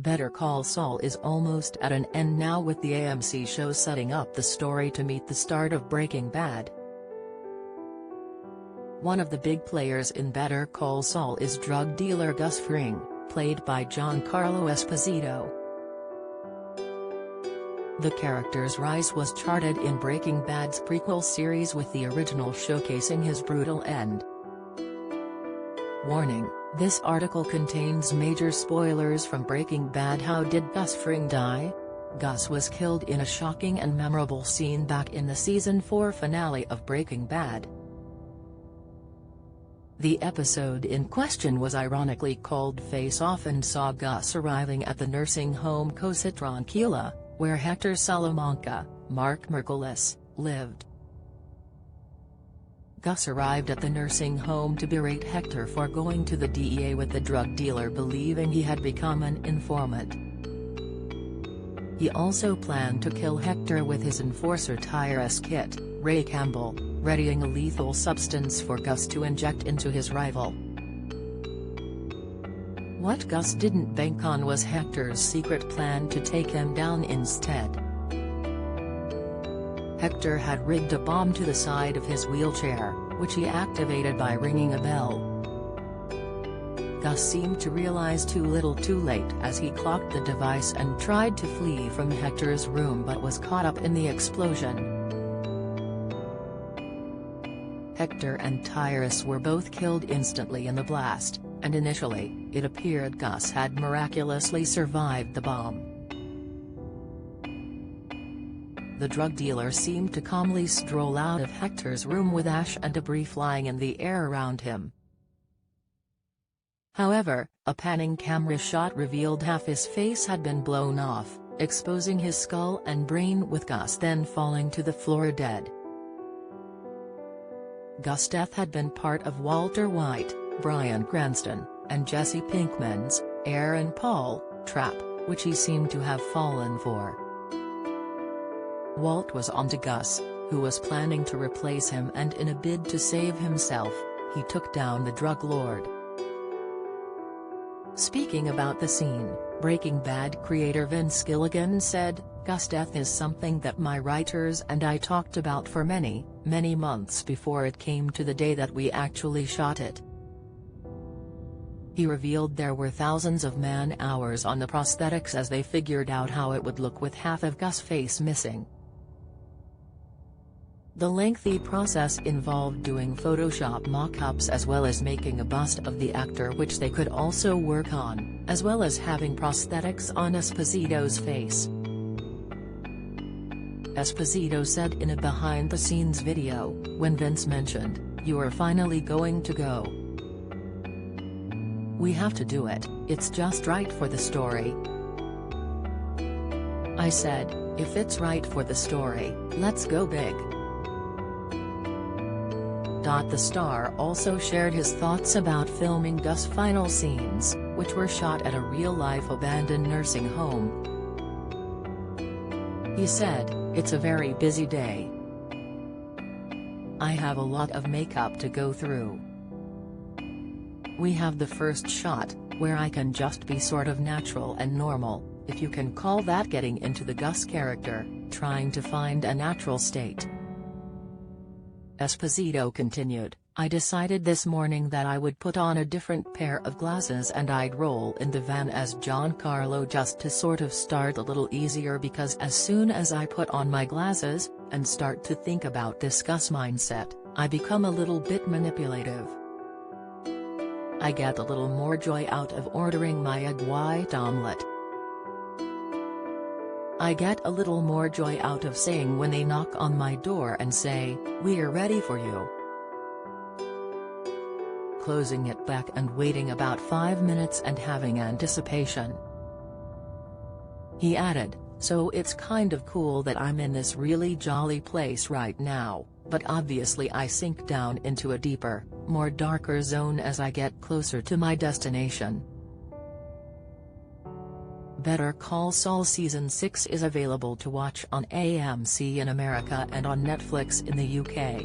Better Call Saul is almost at an end now, with the AMC show setting up the story to meet the start of Breaking Bad. One of the big players in Better Call Saul is drug dealer Gus Fring, played by Giancarlo Esposito. The character's rise was charted in Breaking Bad's prequel series, with the original showcasing his brutal end. Warning: this article contains major spoilers from Breaking Bad. How did Gus Fring die? Gus was killed in a shocking and memorable scene back in the Season 4 finale of Breaking Bad. The episode in question was ironically called Face Off and saw Gus arriving at the nursing home Cosa Tranquila, where Hector Salamanca, Mark Margolis, lived. Gus arrived at the nursing home to berate Hector for going to the DEA with the drug dealer, believing he had become an informant. He also planned to kill Hector with his enforcer Tyrus Kit, Ray Campbell, readying a lethal substance for Gus to inject into his rival. What Gus didn't bank on was Hector's secret plan to take him down instead. Hector had rigged a bomb to the side of his wheelchair, which he activated by ringing a bell. Gus seemed to realize too little too late as he clocked the device and tried to flee from Hector's room, but was caught up in the explosion. Hector and Tyrus were both killed instantly in the blast, and initially, it appeared Gus had miraculously survived the bomb. The drug dealer seemed to calmly stroll out of Hector's room with ash and debris flying in the air around him. However, a panning camera shot revealed half his face had been blown off, exposing his skull and brain, with Gus then falling to the floor dead. Gus' death had been part of Walter White, Bryan Cranston, and Jesse Pinkman's Aaron Paul trap, which he seemed to have fallen for. Walt was onto Gus, who was planning to replace him, and in a bid to save himself, he took down the drug lord. Speaking about the scene, Breaking Bad creator Vince Gilligan said, "Gus' death is something that my writers and I talked about for many, many months before it came to the day that we actually shot it." He revealed there were thousands of man-hours on the prosthetics as they figured out how it would look with half of Gus' face missing. The lengthy process involved doing Photoshop mock-ups as well as making a bust of the actor, which they could also work on, as well as having prosthetics on Esposito's face. Esposito said in a behind-the-scenes video, when Vince mentioned, "You are finally going to go. We have to do it, it's just right for the story." I said, "If it's right for the story, let's go big." The star also shared his thoughts about filming Gus' final scenes, which were shot at a real-life abandoned nursing home. He said, "It's a very busy day. I have a lot of makeup to go through. We have the first shot, where I can just be sort of natural and normal, if you can call that getting into the Gus character, trying to find a natural state." Esposito continued, "I decided this morning that I would put on a different pair of glasses and I'd roll in the van as Giancarlo just to sort of start a little easier, because as soon as I put on my glasses, and start to think about this Gus mindset, I become a little bit manipulative. I get a little more joy out of ordering my egg white omelette. I get a little more joy out of saying when they knock on my door and say, 'We're ready for you,' closing it back and waiting about 5 minutes and having anticipation." He added, "So it's kind of cool that I'm in this really jolly place right now, but obviously I sink down into a deeper, more darker zone as I get closer to my destination." Better Call Saul Season 6 is available to watch on AMC in America and on Netflix in the UK.